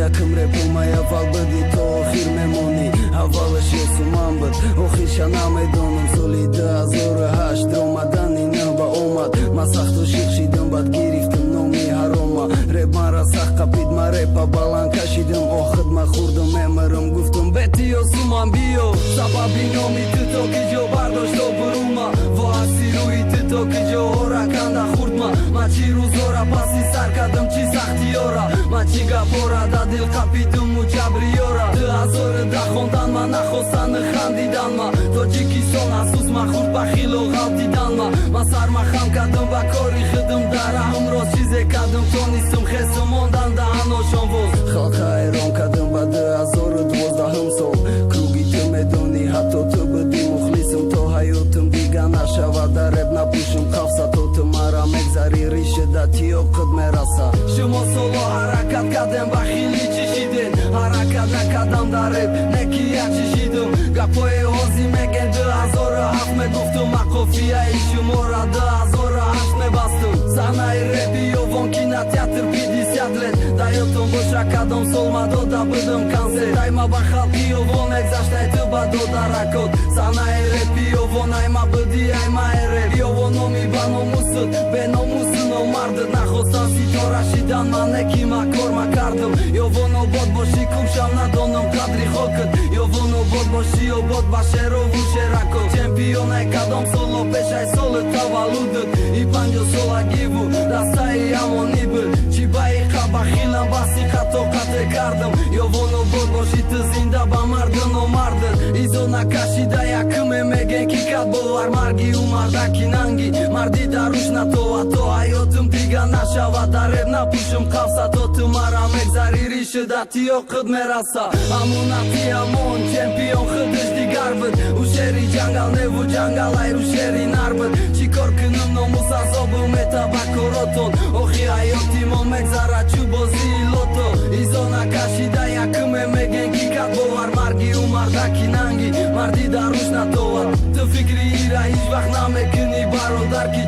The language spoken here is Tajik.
якым репулмая валбыди то охир мемони авалаш есуман буд охиша намедонам солида азора ҳашт омадани нав ба омад ман сахту шиқшидам бад гирифтам номи ҳарома реп мара сахт қапид ма репа баланд кашидам охид ма хурдам мемарам гуфтам бетиё суман биё сабаби номи ту то ки ҷо бардошто бурума во аси рӯи ту то ки ҷо ораканда хурдма ман чӣ рӯзора паси сар кардам чӣ сахтиёра ман чӣ гапора да дил қапидуму ҷабриёра ду ҳазора да хондан ма нахостани хандиданма тоҷикистон асус ма хурд ба хило ғалтиданма ман сарма хам кардам ба кори худам дар раҳмроз чизе кардам тонистам хесу мондан да аношон воз халқа ҳайрон кардам ба 2012 сол круги ту медонӣ ҳатто ту будӣ мухлисам то ҳаётам дига нашавад дар реп напӯшам қавса то ту мара мегзари ришида тиё қид мераса шумо соло ҳаракат кардем ба хили чишиден ҳаракат накардам дар реп неки як чишидам гапои ҳози меген 2007 мегуфтум ма қофияи шумора 2008 мебастум саҳнаи репи ёвон кинотеатр 50 лет даётон боша кадом сол ма дода будам консерт айма ба халқи ёвон мегзаштай ту ба додаракот саҳнаи репи ёвон айма буди айма реп ёвон номи ба номусуд беномусу номардид нахостам ситора шидан ман неки ма кор ма кардам ёвон обод боши кумшам надонам қадри хокит ёвон обод боши обод ба шерову шеракот чемпионай кадом соло пешай соли таваллудит и 50 солагиву дастаи амонӣ буд чӣ баиқа ба хилам баси хато қате кардам ёвон обод боши ту зинда ба марду номардит изо накашида якуме меген ки кад бовар марги у мардаки нанги марди даруш натова то ҳаётум дига нашавад дар реп напӯшам қавса то ту мара мегзари ришида тиё қид мераса амунати амон чемпион худиш дигар буд у шери ҷангал неву ҷангалай у шери нар буд чӣ кор кунам номус азобу мета ба коротон охи ҳаёти мо мегзара чӯ бозии лото изо накашида якуме меген ки кад бовар марги у мардаки нанги марди даруш натовад ту фикри ира ҳеҷ вақт намекунӣ бародар ки